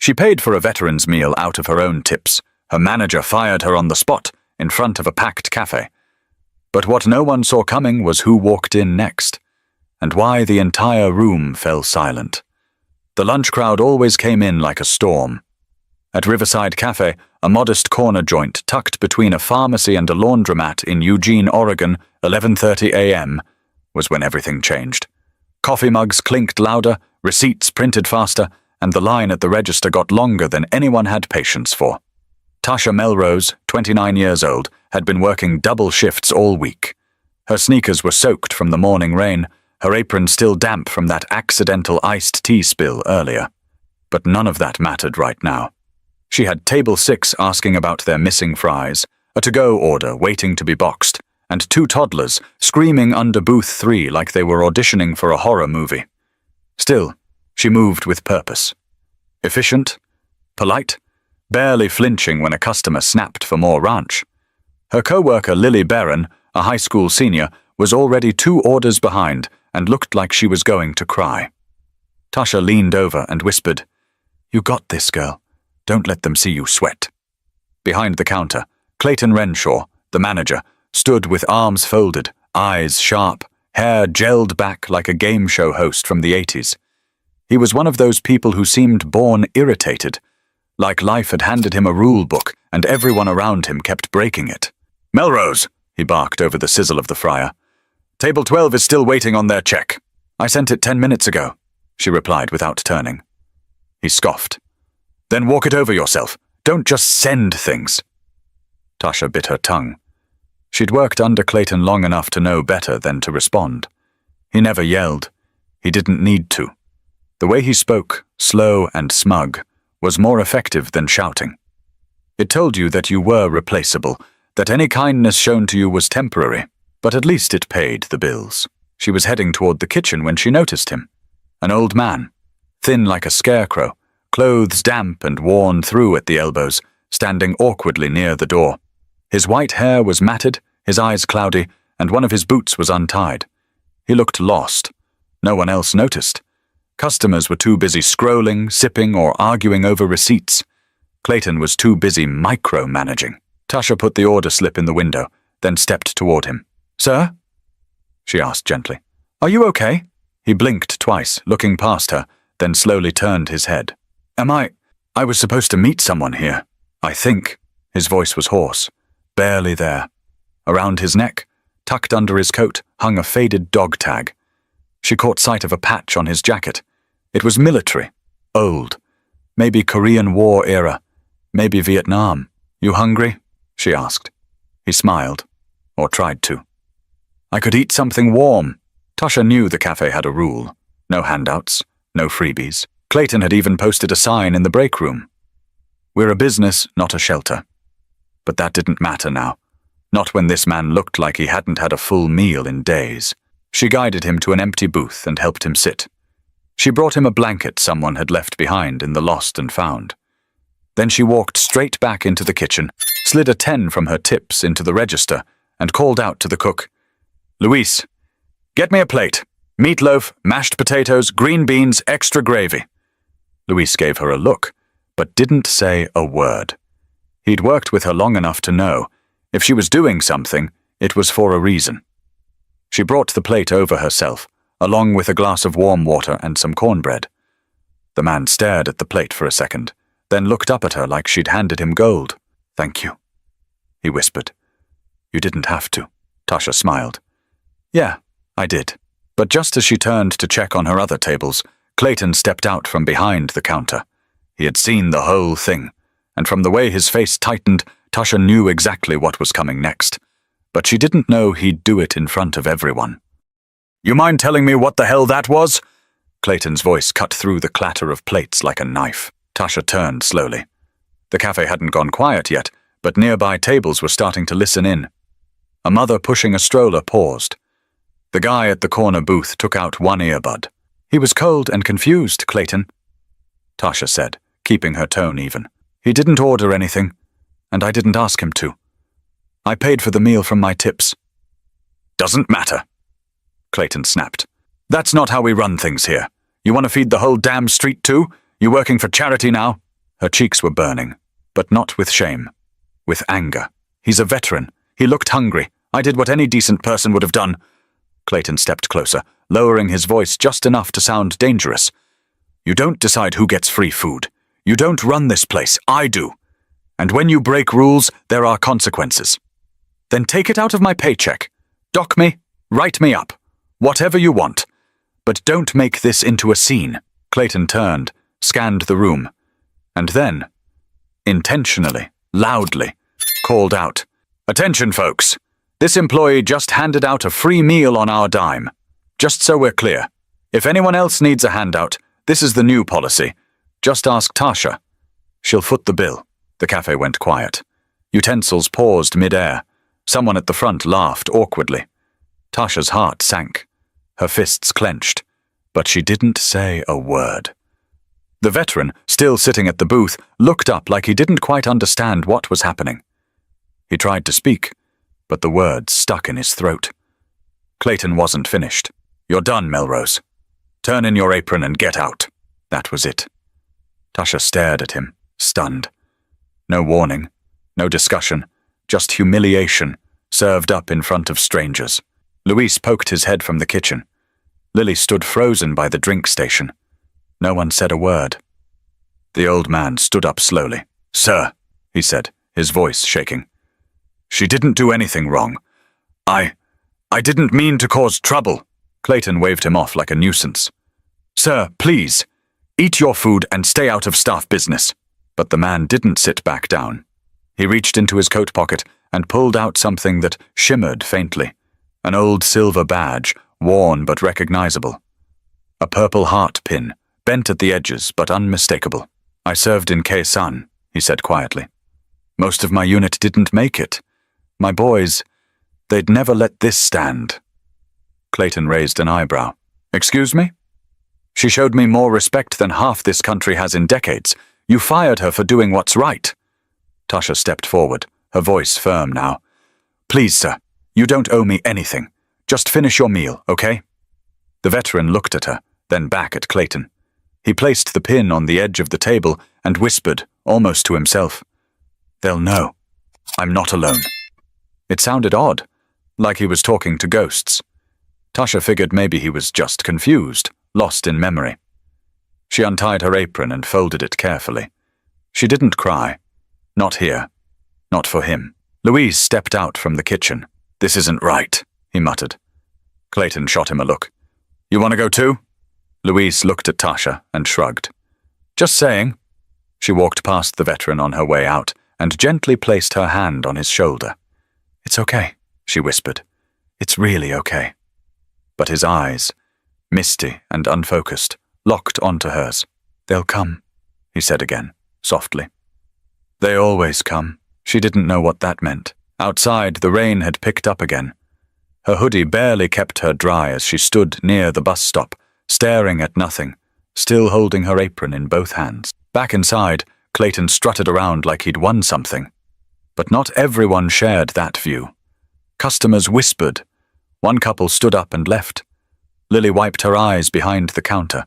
She paid for a veteran's meal out of her own tips. Her manager fired her on the spot, in front of a packed café. But what no one saw coming was who walked in next, and why the entire room fell silent. The lunch crowd always came in like a storm. At Riverside Cafe, a modest corner joint tucked between a pharmacy and a laundromat in Eugene, Oregon, 11:30 a.m., was when everything changed. Coffee mugs clinked louder, receipts printed faster, and the line at the register got longer than anyone had patience for. Tasha Melrose, 29 years old, had been working double shifts all week. Her sneakers were soaked from the morning rain, her apron still damp from that accidental iced tea spill earlier. But none of that mattered right now. She had Table 6 asking about their missing fries, a to-go order waiting to be boxed, and 2 toddlers screaming under booth 3 like they were auditioning for a horror movie. Still, she moved with purpose. Efficient, polite, barely flinching when a customer snapped for more ranch. Her co-worker Lily Barron, a high school senior, was already 2 orders behind and looked like she was going to cry. Tasha leaned over and whispered, "You got this, girl. Don't let them see you sweat." Behind the counter, Clayton Renshaw, the manager, stood with arms folded, eyes sharp, hair gelled back like a game show host from the 80s. He was one of those people who seemed born irritated, like life had handed him a rule book and everyone around him kept breaking it. "Melrose," he barked over the sizzle of the fryer. "Table 12 is still waiting on their check." "I sent it 10 minutes ago," she replied without turning. He scoffed. "Then walk it over yourself. Don't just send things." Tasha bit her tongue. She'd worked under Clayton long enough to know better than to respond. He never yelled. He didn't need to. The way he spoke, slow and smug, was more effective than shouting. It told you that you were replaceable, that any kindness shown to you was temporary, but at least it paid the bills. She was heading toward the kitchen when she noticed him. An old man, thin like a scarecrow, clothes damp and worn through at the elbows, standing awkwardly near the door. His white hair was matted, his eyes cloudy, and one of his boots was untied. He looked lost. No one else noticed. Customers were too busy scrolling, sipping, or arguing over receipts. Clayton was too busy micromanaging. Tasha put the order slip in the window, then stepped toward him. "Sir?" she asked gently. "Are you okay?" He blinked twice, looking past her, then slowly turned his head. I was supposed to meet someone here, I think." His voice was hoarse, barely there. Around his neck, tucked under his coat, hung a faded dog tag. She caught sight of a patch on his jacket. It was military, old, maybe Korean War era, maybe Vietnam. "You hungry?" she asked. He smiled, or tried to. "I could eat something warm." Tasha knew the cafe had a rule. No handouts, no freebies. Clayton had even posted a sign in the break room. "We're a business, not a shelter." But that didn't matter now. Not when this man looked like he hadn't had a full meal in days. She guided him to an empty booth and helped him sit. She brought him a blanket someone had left behind in the lost and found. Then she walked straight back into the kitchen, slid a 10 from her tips into the register, and called out to the cook, "Luis, get me a plate. Meatloaf, mashed potatoes, green beans, extra gravy." Luis gave her a look, but didn't say a word. He'd worked with her long enough to know, if she was doing something, it was for a reason. She brought the plate over herself, along with a glass of warm water and some cornbread. The man stared at the plate for a second, then looked up at her like she'd handed him gold. "Thank you," he whispered. "You didn't have to." Tasha smiled. "Yeah, I did." But just as she turned to check on her other tables, Clayton stepped out from behind the counter. He had seen the whole thing, and from the way his face tightened, Tasha knew exactly what was coming next. But she didn't know he'd do it in front of everyone. "You mind telling me what the hell that was?" Clayton's voice cut through the clatter of plates like a knife. Tasha turned slowly. The cafe hadn't gone quiet yet, but nearby tables were starting to listen in. A mother pushing a stroller paused. The guy at the corner booth took out one earbud. "He was cold and confused, Clayton," Tasha said, keeping her tone even. "He didn't order anything, and I didn't ask him to. I paid for the meal from my tips." "Doesn't matter," Clayton snapped. "That's not how we run things here. You want to feed the whole damn street too? You working for charity now?" Her cheeks were burning, but not with shame. With anger. He's a veteran. He looked hungry. I did what any decent person would have done. Clayton stepped closer, lowering his voice just enough to sound dangerous. You don't decide who gets free food. You don't run this place. I do. And when you break rules, there are consequences. Then take it out of my paycheck. Dock me, write me up. Whatever you want. But don't make this into a scene. Clayton turned, scanned the room, and then, intentionally, loudly, called out, "Attention, folks! This employee just handed out a free meal on our dime. Just so we're clear. If anyone else needs a handout, this is the new policy. Just ask Tasha. She'll foot the bill." The cafe went quiet. Utensils paused mid-air. Someone at the front laughed awkwardly. Tasha's heart sank. Her fists clenched. But she didn't say a word. The veteran, still sitting at the booth, looked up like he didn't quite understand what was happening. He tried to speak, but the words stuck in his throat. Clayton wasn't finished. "You're done, Melrose. Turn in your apron and get out." That was it. Tasha stared at him, stunned. No warning, no discussion, just humiliation, served up in front of strangers. Luis poked his head from the kitchen. Lily stood frozen by the drink station. No one said a word. The old man stood up slowly. "Sir," he said, his voice shaking. "She didn't do anything wrong. I didn't mean to cause trouble." Clayton waved him off like a nuisance. "Sir, please, eat your food and stay out of staff business." But the man didn't sit back down. He reached into his coat pocket and pulled out something that shimmered faintly. An old silver badge, worn but recognizable. A purple heart pin, bent at the edges but unmistakable. "I served in Khe-San," he said quietly. "Most of my unit didn't make it. My boys, they'd never let this stand." Clayton raised an eyebrow. "Excuse me?" "She showed me more respect than half this country has in decades. You fired her for doing what's right." Tasha stepped forward, her voice firm now. "Please, sir, you don't owe me anything. Just finish your meal, okay?" The veteran looked at her, then back at Clayton. He placed the pin on the edge of the table and whispered, almost to himself, "They'll know. I'm not alone." It sounded odd, like he was talking to ghosts. Tasha figured maybe he was just confused, lost in memory. She untied her apron and folded it carefully. She didn't cry. Not here. Not for him. Louise stepped out from the kitchen. "This isn't right," he muttered. Clayton shot him a look. "You want to go too?" Louise looked at Tasha and shrugged. "Just saying." She walked past the veteran on her way out and gently placed her hand on his shoulder. "It's okay," she whispered. "It's really okay." But his eyes, misty and unfocused, locked onto hers. "They'll come," he said again, softly. They always come. She didn't know what that meant. Outside, the rain had picked up again. Her hoodie barely kept her dry as she stood near the bus stop, staring at nothing, still holding her apron in both hands. Back inside, Clayton strutted around like he'd won something. But not everyone shared that view. Customers whispered. One couple stood up and left. Lily wiped her eyes behind the counter.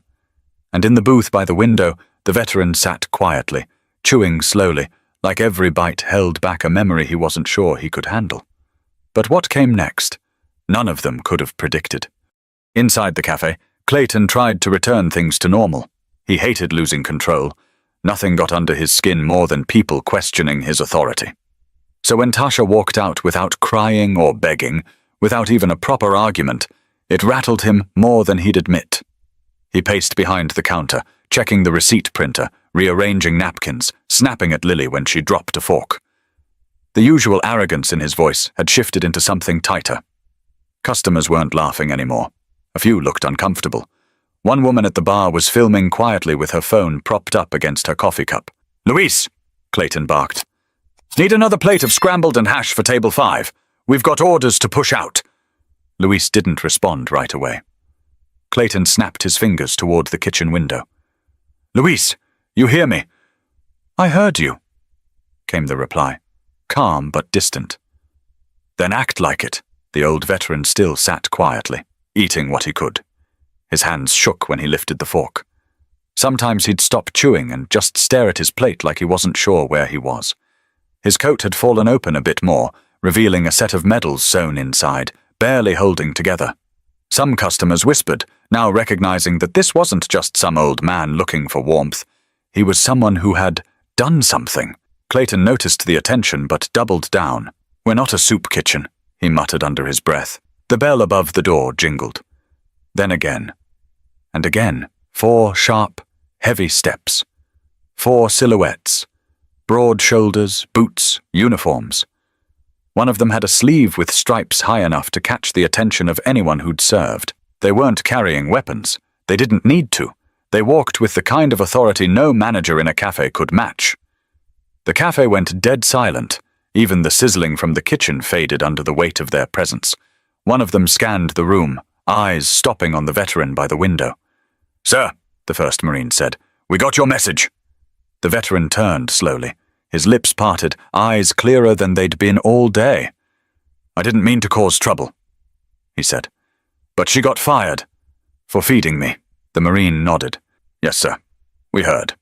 And in the booth by the window, the veteran sat quietly, chewing slowly, like every bite held back a memory he wasn't sure he could handle. But what came next? None of them could have predicted. Inside the cafe, Clayton tried to return things to normal. He hated losing control. Nothing got under his skin more than people questioning his authority. So when Tasha walked out without crying or begging, without even a proper argument, it rattled him more than he'd admit. He paced behind the counter, checking the receipt printer, rearranging napkins, snapping at Lily when she dropped a fork. The usual arrogance in his voice had shifted into something tighter. Customers weren't laughing anymore. A few looked uncomfortable. One woman at the bar was filming quietly with her phone propped up against her coffee cup. "Luis!" Clayton barked. "Need another plate of scrambled and hash for table 5. We've got orders to push out." Luis didn't respond right away. Clayton snapped his fingers toward the kitchen window. "Luis, you hear me?" "I heard you," came the reply, calm but distant. "Then act like it." The old veteran still sat quietly, eating what he could. His hands shook when he lifted the fork. Sometimes he'd stop chewing and just stare at his plate like he wasn't sure where he was. His coat had fallen open a bit more, revealing a set of medals sewn inside, barely holding together. Some customers whispered, now recognizing that this wasn't just some old man looking for warmth. He was someone who had done something. Clayton noticed the attention but doubled down. "We're not a soup kitchen," he muttered under his breath. The bell above the door jingled. Then again. And again. 4 sharp, heavy steps. 4 silhouettes. Broad shoulders, boots, uniforms. One of them had a sleeve with stripes high enough to catch the attention of anyone who'd served. They weren't carrying weapons. They didn't need to. They walked with the kind of authority no manager in a cafe could match. The cafe went dead silent. Even the sizzling from the kitchen faded under the weight of their presence. One of them scanned the room, eyes stopping on the veteran by the window. "Sir," the first Marine said, "we got your message." The veteran turned slowly, his lips parted, eyes clearer than they'd been all day. "I didn't mean to cause trouble," he said. "But she got fired. For feeding me." The Marine nodded. "Yes, sir. We heard.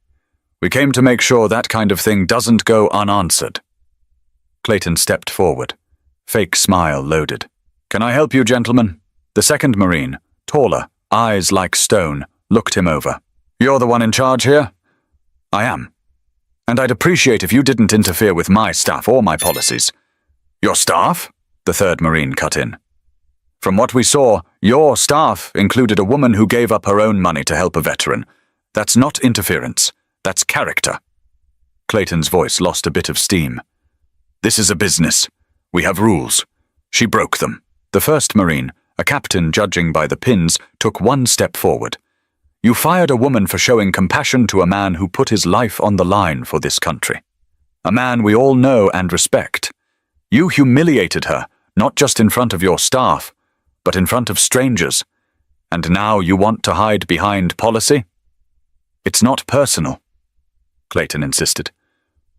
We came to make sure that kind of thing doesn't go unanswered." Clayton stepped forward. Fake smile loaded. "Can I help you, gentlemen?" The second Marine, taller, eyes like stone, looked him over. "You're the one in charge here?" "I am. And I'd appreciate if you didn't interfere with my staff or my policies." "Your staff?" the third Marine cut in. "From what we saw, your staff included a woman who gave up her own money to help a veteran. That's not interference. That's character." Clayton's voice lost a bit of steam. "This is a business. We have rules. She broke them." The first Marine, a captain judging by the pins, took one step forward. "You fired a woman for showing compassion to a man who put his life on the line for this country. A man we all know and respect. You humiliated her, not just in front of your staff, but in front of strangers. And now you want to hide behind policy?" "It's not personal," Clayton insisted.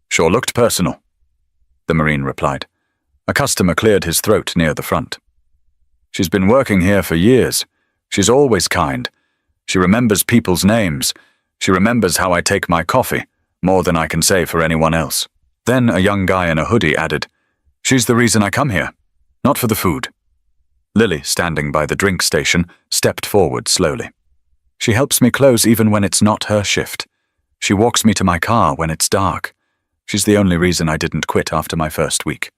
"Sure looked personal," the Marine replied. A customer cleared his throat near the front. "She's been working here for years. She's always kind. She remembers people's names. She remembers how I take my coffee, more than I can say for anyone else." Then a young guy in a hoodie added, "She's the reason I come here, not for the food." Lily, standing by the drink station, stepped forward slowly. "She helps me close even when it's not her shift. She walks me to my car when it's dark. She's the only reason I didn't quit after my first week."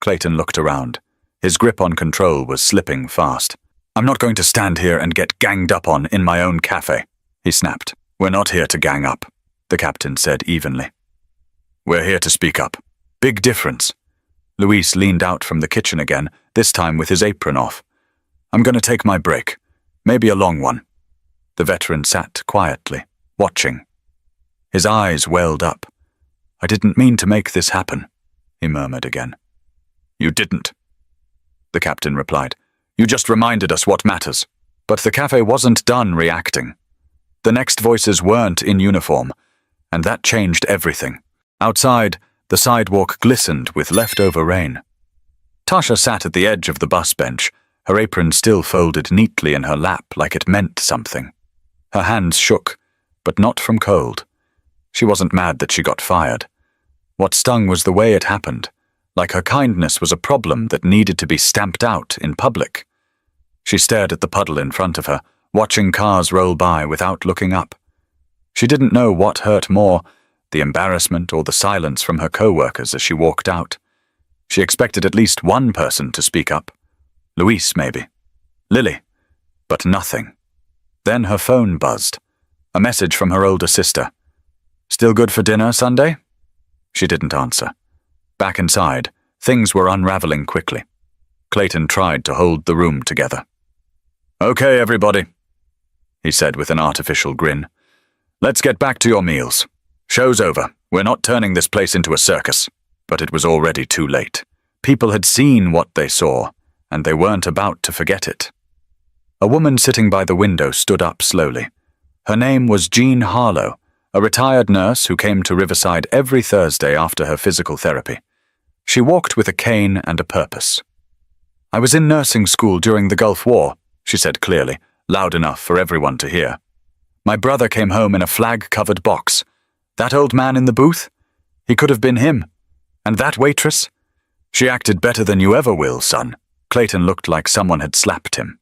Clayton looked around. His grip on control was slipping fast. "I'm not going to stand here and get ganged up on in my own cafe," he snapped. "We're not here to gang up," the captain said evenly. "We're here to speak up. Big difference." Luis leaned out from the kitchen again, this time with his apron off. "I'm going to take my break. Maybe a long one." The veteran sat quietly, watching. His eyes welled up. "I didn't mean to make this happen," he murmured again. "You didn't," the captain replied. "You just reminded us what matters." But the cafe wasn't done reacting. The next voices weren't in uniform, and that changed everything. Outside, the sidewalk glistened with leftover rain. Tasha sat at the edge of the bus bench, her apron still folded neatly in her lap like it meant something. Her hands shook, but not from cold. She wasn't mad that she got fired. What stung was the way it happened, like her kindness was a problem that needed to be stamped out in public. She stared at the puddle in front of her, watching cars roll by without looking up. She didn't know what hurt more, the embarrassment or the silence from her co-workers as she walked out. She expected at least one person to speak up. Luis, maybe. Lily. But nothing. Then her phone buzzed. A message from her older sister. "Still good for dinner Sunday?" She didn't answer. Back inside, things were unraveling quickly. Clayton tried to hold the room together. "Okay, everybody," he said with an artificial grin. "Let's get back to your meals. Show's over. We're not turning this place into a circus." But it was already too late. People had seen what they saw, and they weren't about to forget it. A woman sitting by the window stood up slowly. Her name was Jean Harlow, a retired nurse who came to Riverside every Thursday after her physical therapy. She walked with a cane and a purpose. "I was in nursing school during the Gulf War," she said clearly, loud enough for everyone to hear. My brother came home in a flag-covered box. That old man in the booth? He could have been him. And that waitress? She acted better than you ever will, son. Clayton looked like someone had slapped him.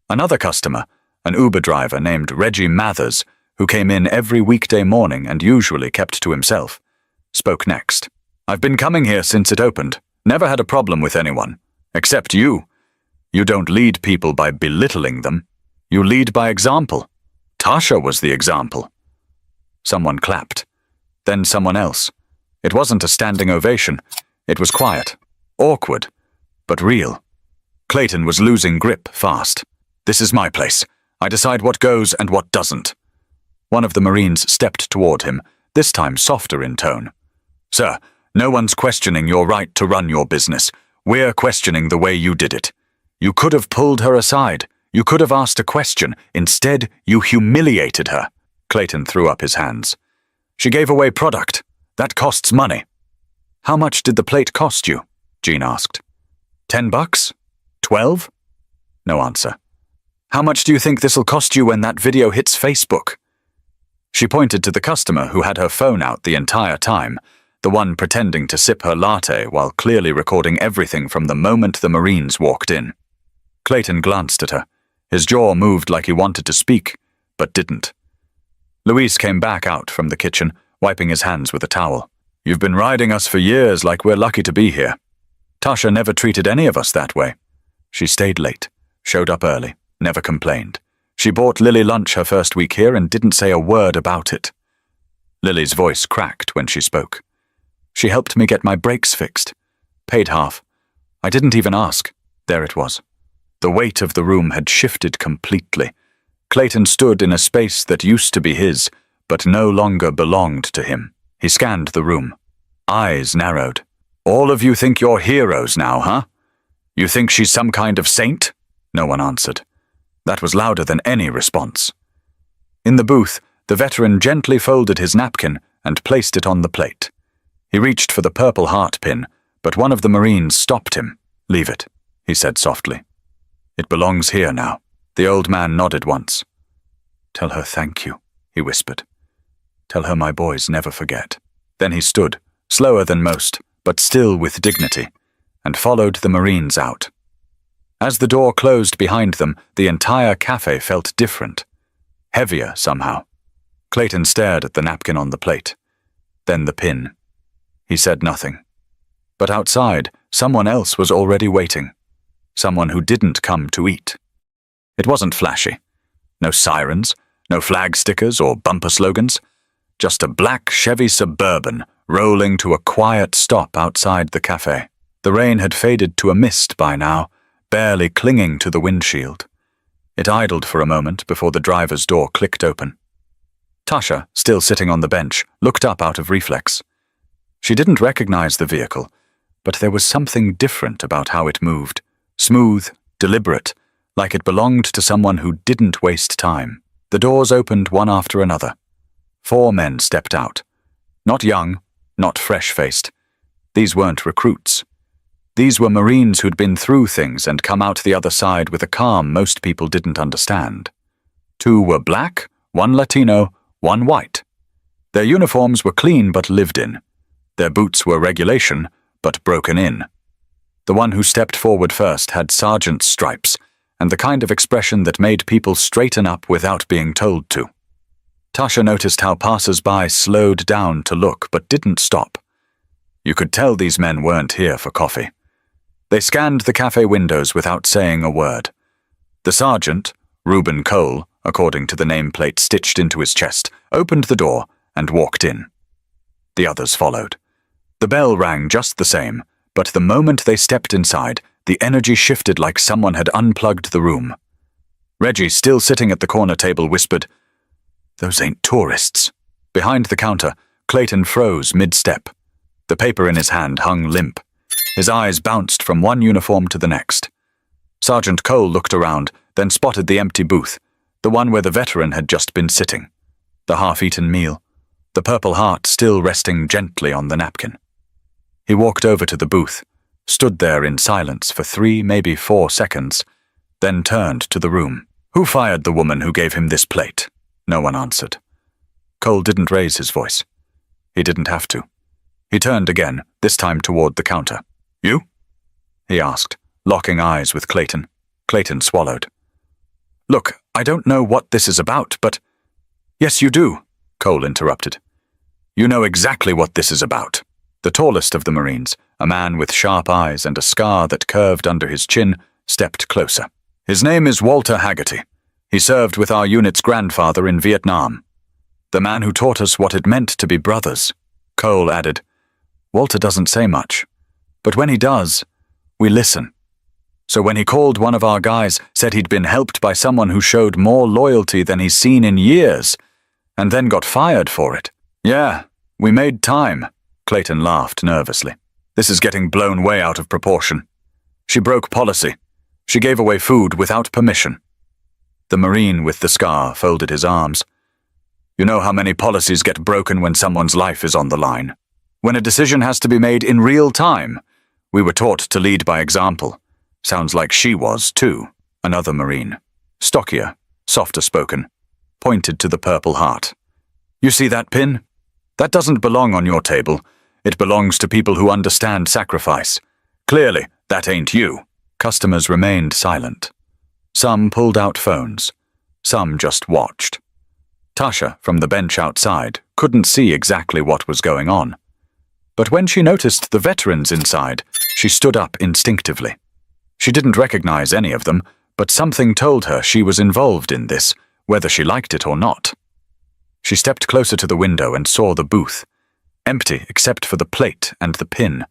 Another customer, an Uber driver named Reggie Mathers, who came in every weekday morning and usually kept to himself, spoke next. I've been coming here since it opened. Never had a problem with anyone. Except you. You don't lead people by belittling them. You lead by example. Tasha was the example. Someone clapped. Then someone else. It wasn't a standing ovation. It was quiet. Awkward. But real. Clayton was losing grip fast. This is my place. I decide what goes and what doesn't. One of the Marines stepped toward him, this time softer in tone. Sir, no one's questioning your right to run your business. We're questioning the way you did it. You could have pulled her aside. You could have asked a question. Instead, you humiliated her. Clayton threw up his hands. She gave away product. That costs money. How much did the plate cost you? Jean asked. $10? 12? No answer. How much do you think this'll cost you when that video hits Facebook? She pointed to the customer who had her phone out the entire time, the one pretending to sip her latte while clearly recording everything from the moment the Marines walked in. Clayton glanced at her. His jaw moved like he wanted to speak, but didn't. Luis came back out from the kitchen, wiping his hands with a towel. You've been riding us for years like we're lucky to be here. Tasha never treated any of us that way. She stayed late, showed up early, never complained. She bought Lily lunch her first week here and didn't say a word about it. Lily's voice cracked when she spoke. She helped me get my brakes fixed. Paid half. I didn't even ask. There it was. The weight of the room had shifted completely. Clayton stood in a space that used to be his, but no longer belonged to him. He scanned the room. Eyes narrowed. All of you think you're heroes now, huh? You think she's some kind of saint? No one answered. That was louder than any response. In the booth, the veteran gently folded his napkin and placed it on the plate. He reached for the purple heart pin, but one of the Marines stopped him. Leave it, he said softly. It belongs here now. The old man nodded once. Tell her thank you, he whispered. Tell her my boys never forget. Then he stood, slower than most, but still with dignity, and followed the Marines out. As the door closed behind them, the entire cafe felt different. Heavier somehow. Clayton stared at the napkin on the plate. Then the pin. He said nothing. But outside, someone else was already waiting. Someone who didn't come to eat. It wasn't flashy. No sirens, no flag stickers or bumper slogans. Just a black Chevy Suburban rolling to a quiet stop outside the cafe. The rain had faded to a mist by now, barely clinging to the windshield. It idled for a moment before the driver's door clicked open. Tasha, still sitting on the bench, looked up out of reflex. She didn't recognize the vehicle, but there was something different about how it moved. Smooth, deliberate, like it belonged to someone who didn't waste time. The doors opened one after another. 4 men stepped out. Not young, not fresh-faced. These weren't recruits. These were Marines who'd been through things and come out the other side with a calm most people didn't understand. 2 were black, 1 Latino, 1 white. Their uniforms were clean but lived in. Their boots were regulation, but broken in. The one who stepped forward first had sergeant's stripes, and the kind of expression that made people straighten up without being told to. Tasha noticed how passers-by slowed down to look but didn't stop. You could tell these men weren't here for coffee. They scanned the cafe windows without saying a word. The sergeant, Reuben Cole, according to the nameplate stitched into his chest, opened the door and walked in. The others followed. The bell rang just the same, but the moment they stepped inside, the energy shifted like someone had unplugged the room. Reggie, still sitting at the corner table, whispered, "Those ain't tourists." Behind the counter, Clayton froze mid-step. The paper in his hand hung limp. His eyes bounced from one uniform to the next. Sergeant Cole looked around, then spotted the empty booth, the one where the veteran had just been sitting. The half-eaten meal, the purple heart still resting gently on the napkin. He walked over to the booth, stood there in silence for 3, maybe 4 seconds, then turned to the room. "Who fired the woman who gave him this plate?" No one answered. Cole didn't raise his voice. He didn't have to. He turned again, this time toward the counter. You? He asked, locking eyes with Clayton. Clayton swallowed. Look, I don't know what this is about, but— Yes, you do, Cole interrupted. You know exactly what this is about. The tallest of the Marines, a man with sharp eyes and a scar that curved under his chin, stepped closer. His name is Walter Haggerty. He served with our unit's grandfather in Vietnam. The man who taught us what it meant to be brothers. Cole added, Walter doesn't say much, but when he does, we listen. So when he called one of our guys, said he'd been helped by someone who showed more loyalty than he's seen in years, and then got fired for it. Yeah, we made time, Clayton laughed nervously. This is getting blown way out of proportion. She broke policy. She gave away food without permission. The Marine with the scar folded his arms. You know how many policies get broken when someone's life is on the line. When a decision has to be made in real time. We were taught to lead by example. Sounds like she was, too. Another Marine, stockier, softer spoken, pointed to the Purple Heart. You see that pin? That doesn't belong on your table. It belongs to people who understand sacrifice. Clearly, that ain't you. Customers remained silent. Some pulled out phones. Some just watched. Tasha, from the bench outside, couldn't see exactly what was going on. But when she noticed the veterans inside, she stood up instinctively. She didn't recognize any of them, but something told her she was involved in this, whether she liked it or not. She stepped closer to the window and saw the booth, empty except for the plate and the pin.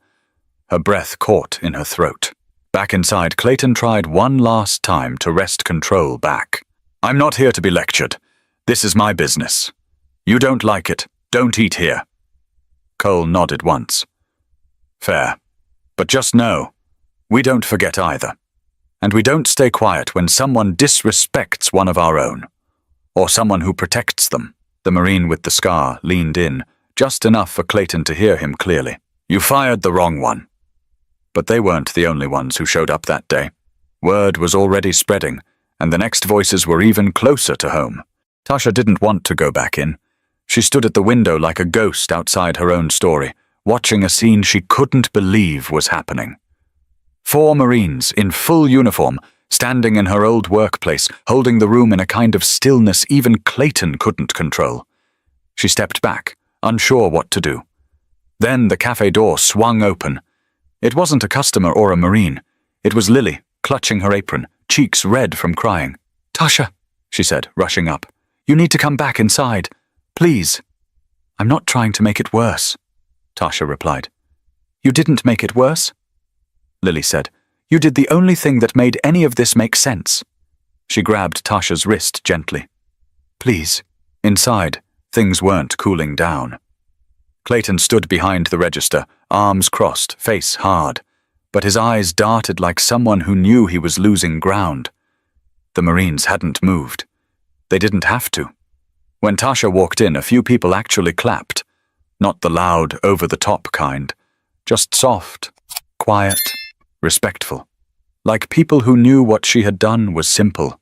Her breath caught in her throat. Back inside, Clayton tried one last time to wrest control back. I'm not here to be lectured. This is my business. You don't like it, don't eat here. Cole nodded once. Fair. But just know, we don't forget either. And we don't stay quiet when someone disrespects one of our own. Or someone who protects them. The Marine with the scar leaned in, just enough for Clayton to hear him clearly. You fired the wrong one. But they weren't the only ones who showed up that day. Word was already spreading, and the next voices were even closer to home. Tasha didn't want to go back in. She stood at the window like a ghost outside her own story, watching a scene she couldn't believe was happening. 4 Marines, in full uniform, standing in her old workplace, holding the room in a kind of stillness even Clayton couldn't control. She stepped back, unsure what to do. Then the cafe door swung open. It wasn't a customer or a Marine. It was Lily, clutching her apron, cheeks red from crying. Tasha, she said, rushing up. You need to come back inside. Please. I'm not trying to make it worse, Tasha replied. You didn't make it worse? Lily said. You did the only thing that made any of this make sense. She grabbed Tasha's wrist gently. Please. Inside, things weren't cooling down. Clayton stood behind the register, arms crossed, face hard, but his eyes darted like someone who knew he was losing ground. The Marines hadn't moved. They didn't have to. When Tasha walked in, a few people actually clapped. Not the loud, over-the-top kind. Just soft, quiet, respectful. Like people who knew what she had done was simple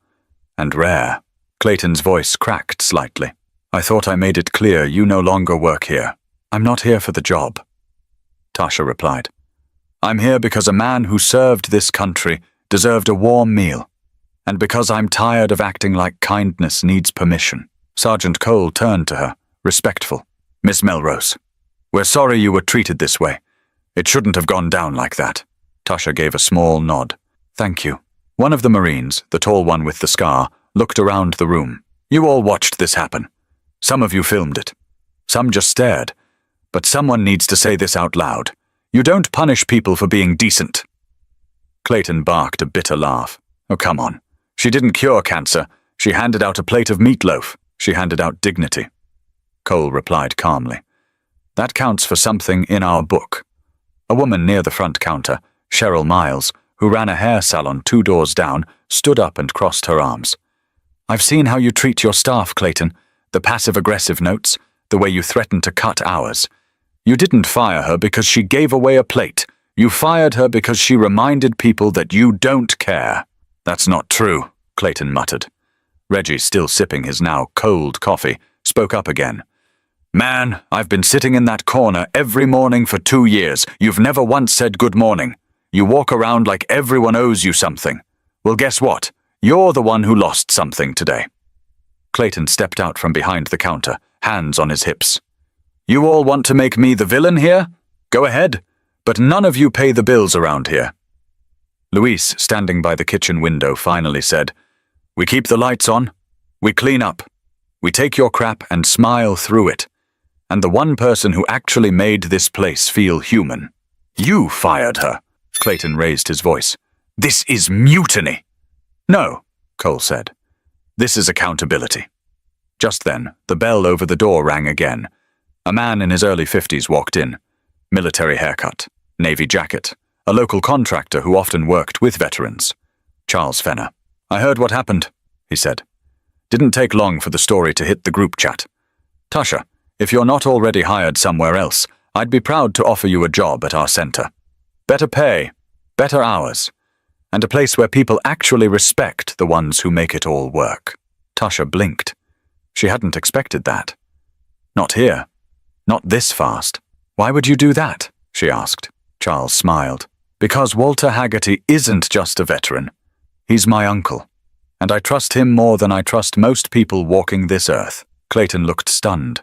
and rare. Clayton's voice cracked slightly. I thought I made it clear you no longer work here. I'm not here for the job, Tasha replied. I'm here because a man who served this country deserved a warm meal, and because I'm tired of acting like kindness needs permission. Sergeant Cole turned to her, respectful. Miss Melrose, we're sorry you were treated this way. It shouldn't have gone down like that. Tasha gave a small nod. Thank you. One of the Marines, the tall one with the scar, looked around the room. You all watched this happen. Some of you filmed it. Some just stared. But someone needs to say this out loud. You don't punish people for being decent. Clayton barked a bitter laugh. Oh, come on. She didn't cure cancer. She handed out a plate of meatloaf. She handed out dignity. Cole replied calmly. That counts for something in our book. A woman near the front counter, Cheryl Miles, who ran a hair salon 2 doors down, stood up and crossed her arms. I've seen how you treat your staff, Clayton. The passive-aggressive notes, the way you threaten to cut hours. You didn't fire her because she gave away a plate. You fired her because she reminded people that you don't care. That's not true, Clayton muttered. Reggie, still sipping his now cold coffee, spoke up again. Man, I've been sitting in that corner every morning for 2 years. You've never once said good morning. You walk around like everyone owes you something. Well, guess what? You're the one who lost something today. Clayton stepped out from behind the counter, hands on his hips. You all want to make me the villain here? Go ahead, but none of you pay the bills around here. Luis, standing by the kitchen window, finally said, We keep the lights on. We clean up. We take your crap and smile through it. And the one person who actually made this place feel human. You fired her. Clayton raised his voice. This is mutiny. No, Cole said. This is accountability. Just then, the bell over the door rang again. A man in his early 50s walked in. Military haircut, navy jacket, a local contractor who often worked with veterans. Charles Fenner. I heard what happened, he said. Didn't take long for the story to hit the group chat. Tasha, if you're not already hired somewhere else, I'd be proud to offer you a job at our center. Better pay, better hours, and a place where people actually respect the ones who make it all work. Tasha blinked. She hadn't expected that. Not here. Not this fast. Why would you do that? She asked. Charles smiled. Because Walter Haggerty isn't just a veteran. He's my uncle. And I trust him more than I trust most people walking this earth. Clayton looked stunned.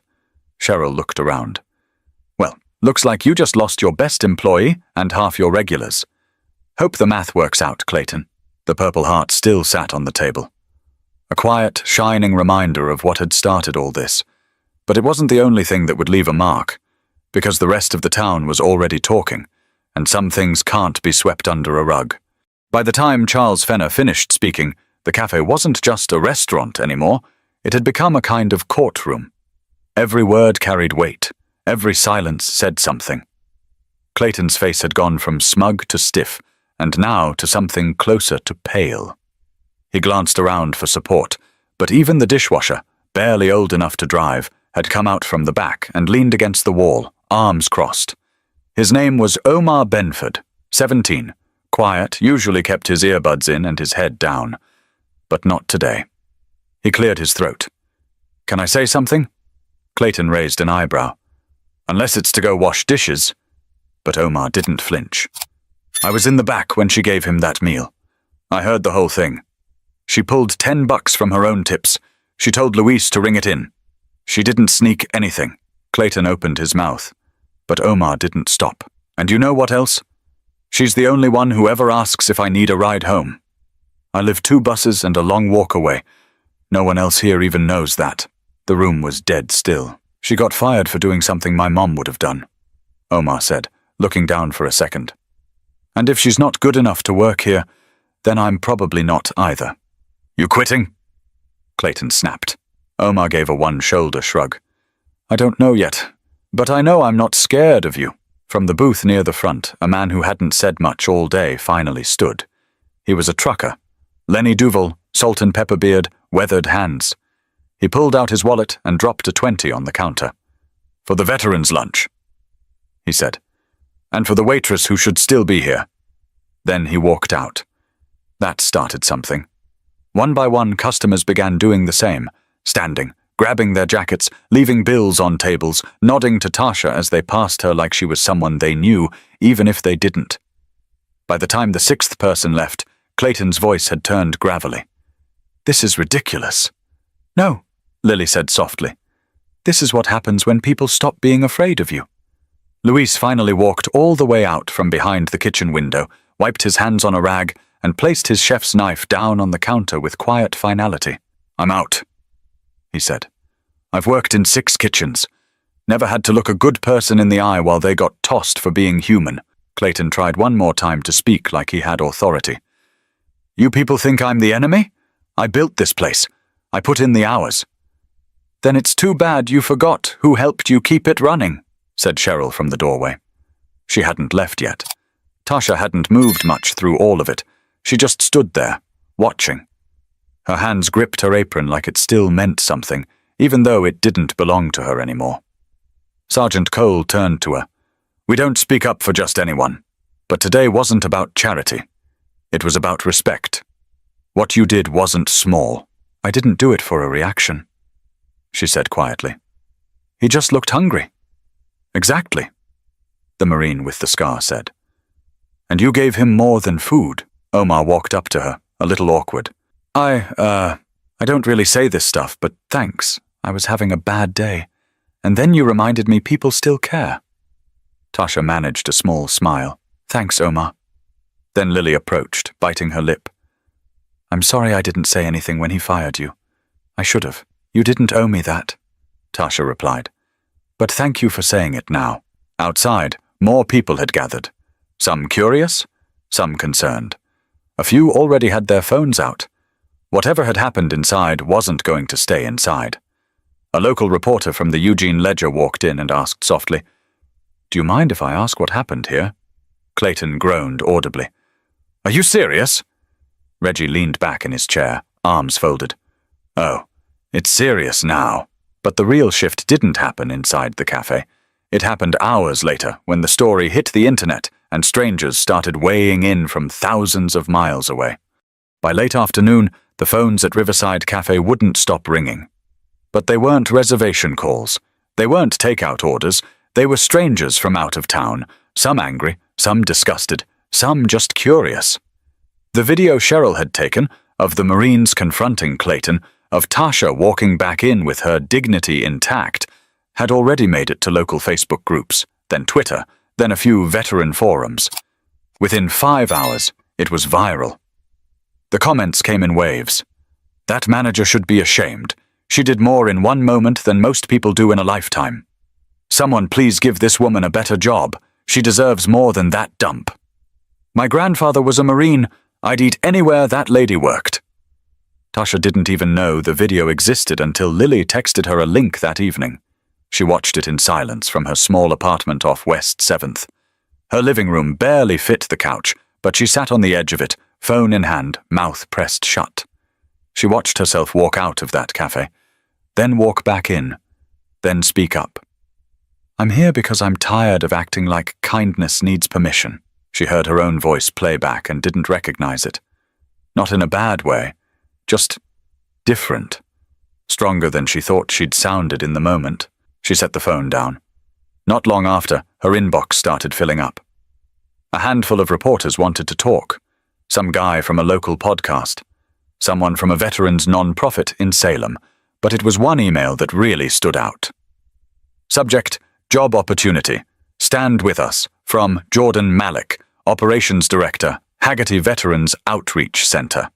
Cheryl looked around. Well, looks like you just lost your best employee and half your regulars. Hope the math works out, Clayton. The Purple Heart still sat on the table. A quiet, shining reminder of what had started all this. But it wasn't the only thing that would leave a mark, because the rest of the town was already talking, and some things can't be swept under a rug. By the time Charles Fenner finished speaking, the cafe wasn't just a restaurant anymore, it had become a kind of courtroom. Every word carried weight, every silence said something. Clayton's face had gone from smug to stiff, and now to something closer to pale. He glanced around for support, but even the dishwasher, barely old enough to drive, had come out from the back and leaned against the wall, arms crossed. His name was Omar Benford, 17, quiet, usually kept his earbuds in and his head down. But not today. He cleared his throat. Can I say something? Clayton raised an eyebrow. Unless it's to go wash dishes. But Omar didn't flinch. I was in the back when she gave him that meal. I heard the whole thing. She pulled $10 from her own tips. She told Luis to ring it in. She didn't sneak anything. Clayton opened his mouth. But Omar didn't stop. And you know what else? She's the only one who ever asks if I need a ride home. I live 2 buses and a long walk away. No one else here even knows that. The room was dead still. She got fired for doing something my mom would have done, Omar said, looking down for a second. And if she's not good enough to work here, then I'm probably not either. You quitting? Clayton snapped. Omar gave a one-shoulder shrug. I don't know yet, but I know I'm not scared of you. From the booth near the front, a man who hadn't said much all day finally stood. He was a trucker. Lenny Duval, salt and pepper beard, weathered hands. He pulled out his wallet and dropped a 20 on the counter. For the veterans' lunch, he said. And for the waitress who should still be here. Then he walked out. That started something. One by one, customers began doing the same, standing, grabbing their jackets, leaving bills on tables, nodding to Tasha as they passed her like she was someone they knew, even if they didn't. By the time the 6th person left, Clayton's voice had turned gravelly. This is ridiculous. No, Lily said softly. This is what happens when people stop being afraid of you. Luis finally walked all the way out from behind the kitchen window, wiped his hands on a rag, and placed his chef's knife down on the counter with quiet finality. I'm out, he said. I've worked in 6 kitchens. Never had to look a good person in the eye while they got tossed for being human. Clayton tried one more time to speak like he had authority. You people think I'm the enemy? I built this place. I put in the hours. Then it's too bad you forgot who helped you keep it running, said Cheryl from the doorway. She hadn't left yet. Tasha hadn't moved much through all of it. She just stood there, watching. Her hands gripped her apron like it still meant something, even though it didn't belong to her anymore. Sergeant Cole turned to her. We don't speak up for just anyone, but today wasn't about charity. It was about respect. What you did wasn't small. I didn't do it for a reaction, she said quietly. He just looked hungry. Exactly, the Marine with the scar said. And you gave him more than food. Omar walked up to her, a little awkward. I don't really say this stuff, but thanks. I was having a bad day. And then you reminded me people still care. Tasha managed a small smile. Thanks, Omar. Then Lily approached, biting her lip. I'm sorry I didn't say anything when he fired you. I should have. You didn't owe me that, Tasha replied. But thank you for saying it now. Outside, more people had gathered. Some curious, some concerned. A few already had their phones out. Whatever had happened inside wasn't going to stay inside. A local reporter from the Eugene Ledger walked in and asked softly, Do you mind if I ask what happened here? Clayton groaned audibly. Are you serious? Reggie leaned back in his chair, arms folded. Oh, it's serious now. But the real shift didn't happen inside the cafe. It happened hours later when the story hit the internet and strangers started weighing in from thousands of miles away. By late afternoon, the phones at Riverside Cafe wouldn't stop ringing. But they weren't reservation calls. They weren't takeout orders. They were strangers from out of town, some angry, some disgusted, some just curious. The video Cheryl had taken of the Marines confronting Clayton, of Tasha walking back in with her dignity intact, had already made it to local Facebook groups, then Twitter, then a few veteran forums. Within 5 hours, it was viral. The comments came in waves. That manager should be ashamed. She did more in one moment than most people do in a lifetime. Someone please give this woman a better job. She deserves more than that dump. My grandfather was a Marine. I'd eat anywhere that lady worked. Tasha didn't even know the video existed until Lily texted her a link that evening. She watched it in silence from her small apartment off West 7th. Her living room barely fit the couch, but she sat on the edge of it, phone in hand, mouth pressed shut. She watched herself walk out of that cafe, then walk back in, then speak up. I'm here because I'm tired of acting like kindness needs permission. She heard her own voice play back and didn't recognize it. Not in a bad way, just different. Stronger than she thought she'd sounded in the moment. She set the phone down. Not long after, her inbox started filling up. A handful of reporters wanted to talk. Some guy from a local podcast. Someone from a veterans non-profit in Salem. But it was one email that really stood out. Subject, job opportunity. Stand with us. From Jordan Malik, Operations Director, Haggerty Veterans Outreach Center.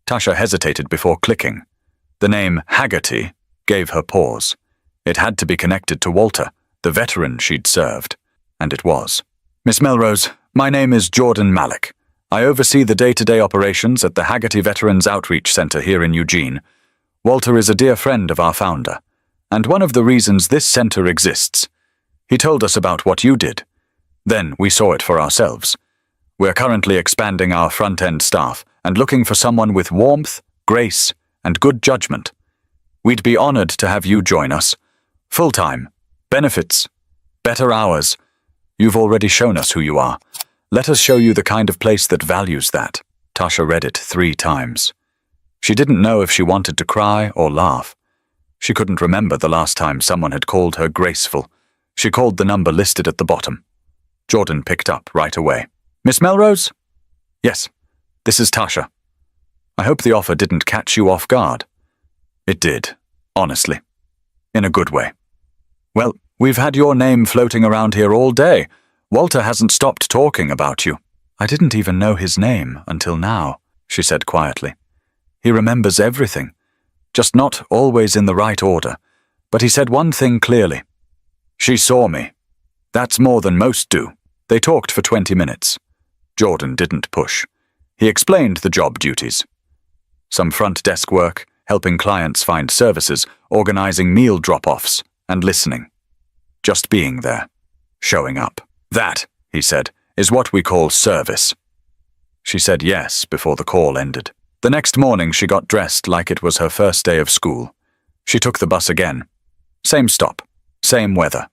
Tasha hesitated before clicking. The name Haggerty gave her pause. It had to be connected to Walter, the veteran she'd served. And it was. Miss Melrose, my name is Jordan Malik. I oversee the day-to-day operations at the Haggerty Veterans Outreach Center here in Eugene. Walter is a dear friend of our founder, and one of the reasons this center exists. He told us about what you did. Then we saw it for ourselves. We're currently expanding our front-end staff and looking for someone with warmth, grace, and good judgment. We'd be honored to have you join us. Full-time, benefits, better hours. You've already shown us who you are. Let us show you the kind of place that values that. Tasha read it 3 times. She didn't know if she wanted to cry or laugh. She couldn't remember the last time someone had called her graceful. She called the number listed at the bottom. Jordan picked up right away. Miss Melrose? Yes, this is Tasha. I hope the offer didn't catch you off guard. It did, honestly. In a good way. Well, we've had your name floating around here all day. Walter hasn't stopped talking about you. I didn't even know his name until now, she said quietly. He remembers everything, just not always in the right order. But he said one thing clearly. She saw me. That's more than most do. They talked for 20 minutes. Jordan didn't push. He explained the job duties. Some front desk work, helping clients find services, organizing meal drop-offs, and listening. Just being there. Showing up. That, he said, is what we call service. She said yes before the call ended. The next morning she got dressed like it was her first day of school. She took the bus again. Same stop, same weather.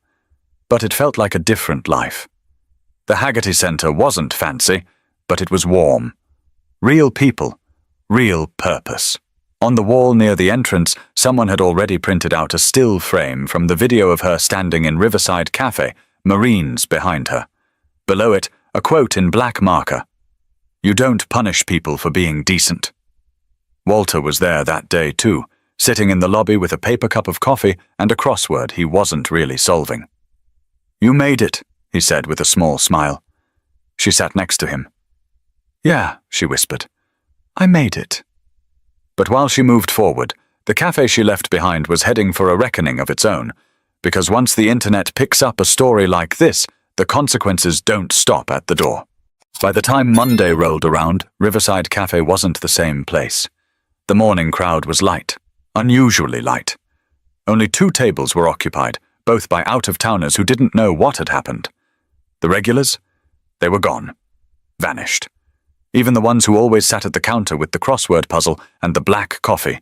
But it felt like a different life. The Haggerty Center wasn't fancy, but it was warm. Real people, real purpose. On the wall near the entrance, someone had already printed out a still frame from the video of her standing in Riverside Cafe, Marines behind her. Below it, a quote in black marker. "You don't punish people for being decent." Walter was there that day too, sitting in the lobby with a paper cup of coffee and a crossword he wasn't really solving. "You made it," he said with a small smile. She sat next to him. "Yeah," she whispered. "I made it." But while she moved forward, the cafe she left behind was heading for a reckoning of its own, because once the internet picks up a story like this, the consequences don't stop at the door. By the time Monday rolled around, Riverside Cafe wasn't the same place. The morning crowd was light, unusually light. Only 2 tables were occupied, both by out-of-towners who didn't know what had happened. The regulars? They were gone. Vanished. Even the ones who always sat at the counter with the crossword puzzle and the black coffee.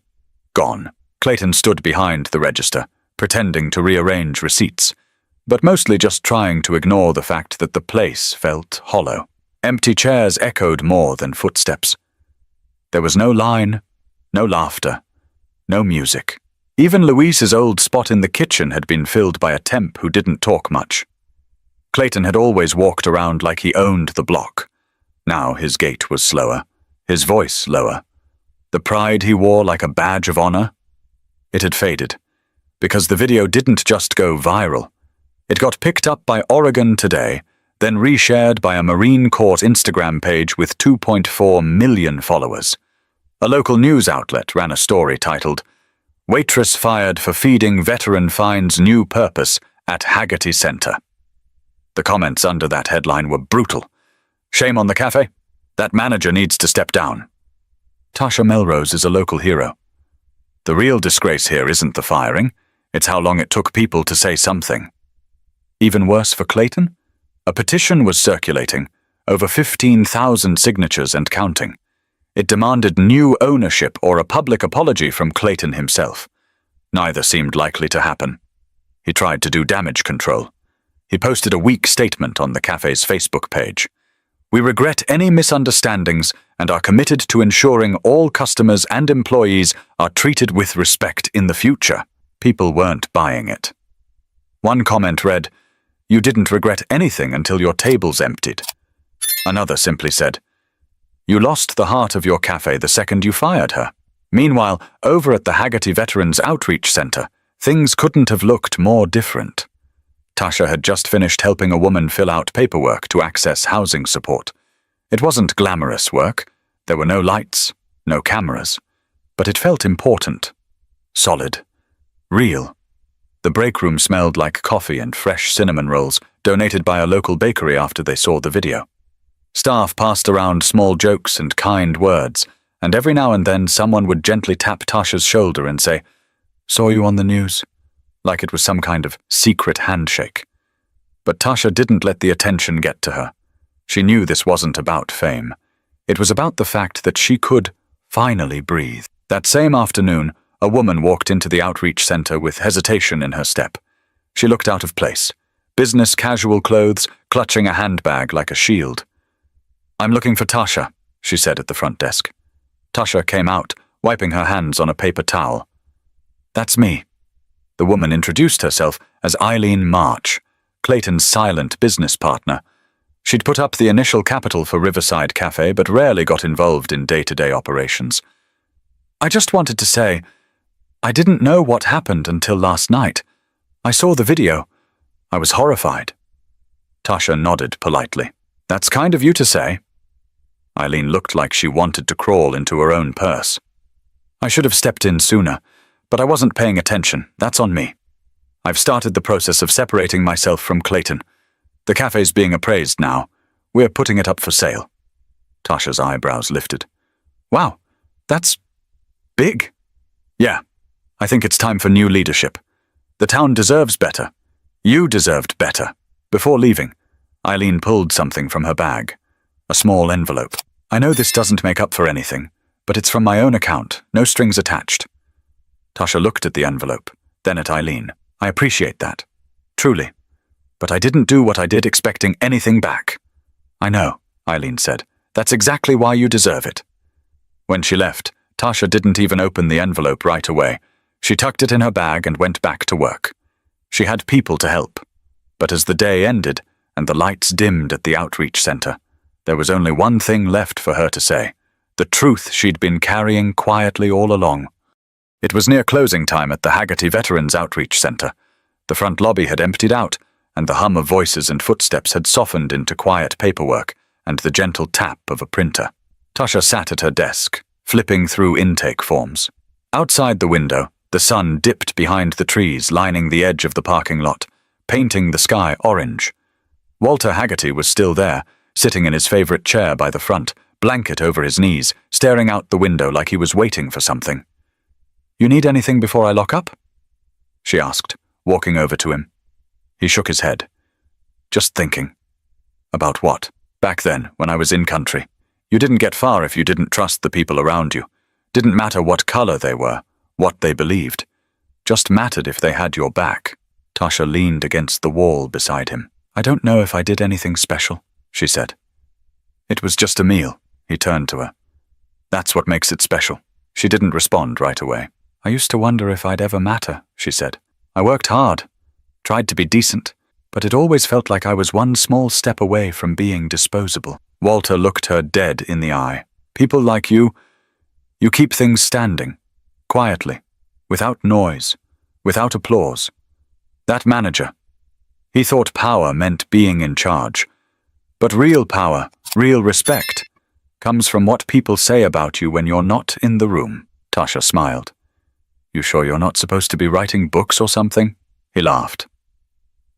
Gone. Clayton stood behind the register, pretending to rearrange receipts, but mostly just trying to ignore the fact that the place felt hollow. Empty chairs echoed more than footsteps. There was no line, no laughter, no music. Even Luis's old spot in the kitchen had been filled by a temp who didn't talk much. Clayton had always walked around like he owned the block. Now his gait was slower, his voice lower. The pride he wore like a badge of honor? It had faded, because the video didn't just go viral. It got picked up by Oregon Today, then reshared by a Marine Corps Instagram page with 2.4 million followers. A local news outlet ran a story titled, "Waitress Fired for Feeding Veteran Finds New Purpose at Haggerty Center." The comments under that headline were brutal. "Shame on the cafe. That manager needs to step down." Tasha Melrose is a local hero. The real disgrace here isn't the firing, it's how long it took people to say something. Even worse for Clayton? A petition was circulating, over 15,000 signatures and counting. It demanded new ownership or a public apology from Clayton himself. Neither seemed likely to happen. He tried to do damage control. He posted a weak statement on the cafe's Facebook page. "We regret any misunderstandings and are committed to ensuring all customers and employees are treated with respect in the future." People weren't buying it. One comment read, "You didn't regret anything until your tables emptied." Another simply said, "You lost the heart of your cafe the second you fired her." Meanwhile, over at the Haggerty Veterans Outreach Center, things couldn't have looked more different. Tasha had just finished helping a woman fill out paperwork to access housing support. It wasn't glamorous work. There were no lights, no cameras. But it felt important. Solid. Real. The break room smelled like coffee and fresh cinnamon rolls, donated by a local bakery after they saw the video. Staff passed around small jokes and kind words, and every now and then someone would gently tap Tasha's shoulder and say, "Saw you on the news," like it was some kind of secret handshake. But Tasha didn't let the attention get to her. She knew this wasn't about fame. It was about the fact that she could finally breathe. That same afternoon, a woman walked into the outreach center with hesitation in her step. She looked out of place, business casual clothes, clutching a handbag like a shield. "I'm looking for Tasha," she said at the front desk. Tasha came out, wiping her hands on a paper towel. "That's me." The woman introduced herself as Eileen March, Clayton's silent business partner. She'd put up the initial capital for Riverside Cafe, but rarely got involved in day-to-day operations. "I just wanted to say, I didn't know what happened until last night. I saw the video. I was horrified." Tasha nodded politely. "That's kind of you to say." Eileen looked like she wanted to crawl into her own purse. "I should have stepped in sooner, but I wasn't paying attention. That's on me. I've started the process of separating myself from Clayton. The cafe's being appraised now. We're putting it up for sale." Tasha's eyebrows lifted. "Wow, that's big." "Yeah, I think it's time for new leadership. The town deserves better. You deserved better." Before leaving, Eileen pulled something from her bag. A small envelope. "I know this doesn't make up for anything, but it's from my own account, no strings attached." Tasha looked at the envelope, then at Eileen. "I appreciate that. Truly. But I didn't do what I did expecting anything back." "I know," Eileen said. "That's exactly why you deserve it." When she left, Tasha didn't even open the envelope right away. She tucked it in her bag and went back to work. She had people to help. But as the day ended and the lights dimmed at the outreach center, there was only one thing left for her to say, the truth she'd been carrying quietly all along. It was near closing time at the Haggerty Veterans Outreach Center. The front lobby had emptied out, and the hum of voices and footsteps had softened into quiet paperwork and the gentle tap of a printer. Tasha sat at her desk, flipping through intake forms. Outside the window, the sun dipped behind the trees lining the edge of the parking lot, painting the sky orange. Walter Haggerty was still there, sitting in his favorite chair by the front, blanket over his knees, staring out the window like he was waiting for something. "You need anything before I lock up?" she asked, walking over to him. He shook his head. "Just thinking." "About what?" "Back then, when I was in country. You didn't get far if you didn't trust the people around you. Didn't matter what color they were, what they believed. Just mattered if they had your back." Tasha leaned against the wall beside him. "I don't know if I did anything special," she said. "It was just a meal." He turned to her. "That's what makes it special." She didn't respond right away. "I used to wonder if I'd ever matter," she said. "I worked hard, tried to be decent, but it always felt like I was one small step away from being disposable." Walter looked her dead in the eye. "People like you keep things standing, quietly, without noise, without applause. That manager, he thought power meant being in charge. But real power, real respect, comes from what people say about you when you're not in the room." Tasha smiled. "You sure you're not supposed to be writing books or something?" He laughed.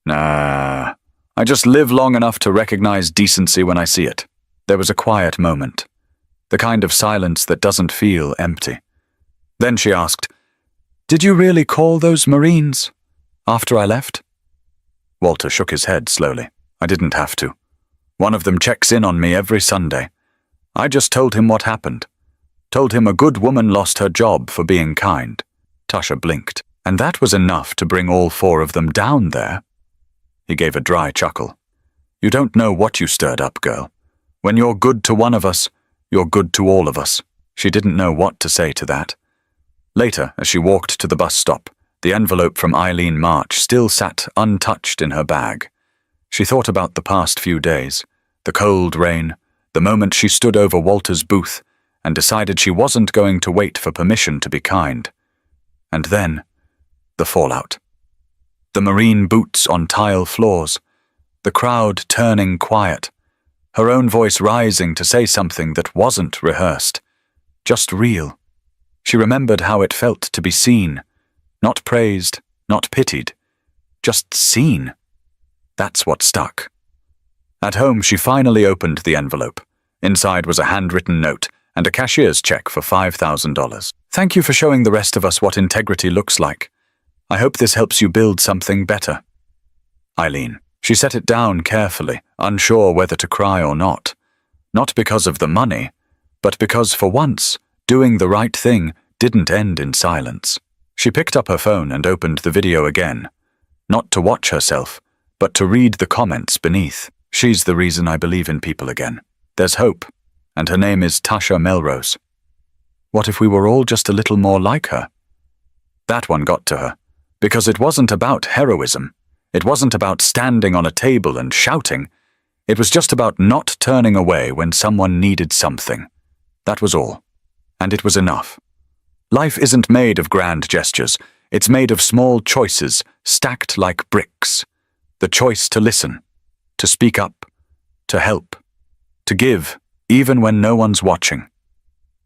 "Nah, I just live long enough to recognize decency when I see it." There was a quiet moment, the kind of silence that doesn't feel empty. Then she asked, "Did you really call those Marines after I left?" Walter shook his head slowly. "I didn't have to. One of them checks in on me every Sunday. I just told him what happened. Told him a good woman lost her job for being kind." Tasha blinked. "And that was enough to bring all four of them down there?" He gave a dry chuckle. "You don't know what you stirred up, girl. When you're good to one of us, you're good to all of us." She didn't know what to say to that. Later, as she walked to the bus stop, the envelope from Eileen March still sat untouched in her bag. She thought about the past few days, the cold rain, the moment she stood over Walter's booth and decided she wasn't going to wait for permission to be kind. And then, the fallout. The Marine boots on tile floors, the crowd turning quiet, her own voice rising to say something that wasn't rehearsed, just real. She remembered how it felt to be seen, not praised, not pitied, just seen. That's what stuck. At home, she finally opened the envelope. Inside was a handwritten note and a cashier's check for $5,000. "Thank you for showing the rest of us what integrity looks like. I hope this helps you build something better. Eileen." She set it down carefully, unsure whether to cry or not. Not because of the money, but because for once, doing the right thing didn't end in silence. She picked up her phone and opened the video again, not to watch herself, but to read the comments beneath. "She's the reason I believe in people again. There's hope, and her name is Tasha Melrose. What if we were all just a little more like her?" That one got to her, because it wasn't about heroism. It wasn't about standing on a table and shouting. It was just about not turning away when someone needed something. That was all. And it was enough. Life isn't made of grand gestures. It's made of small choices stacked like bricks. The choice to listen, to speak up, to help, to give, even when no one's watching.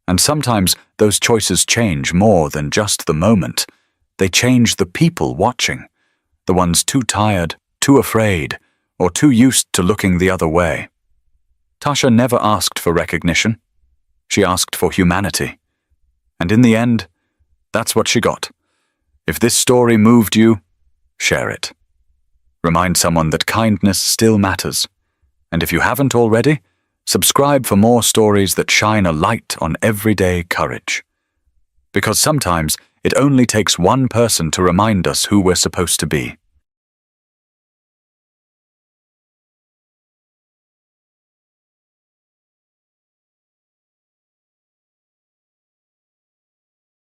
And sometimes those choices change more than just the moment. They change the people watching. The ones too tired, too afraid, or too used to looking the other way. Tasha never asked for recognition. She asked for humanity. And in the end, that's what she got. If this story moved you, share it. Remind someone that kindness still matters. And if you haven't already, subscribe for more stories that shine a light on everyday courage. Because sometimes it only takes one person to remind us who we're supposed to be.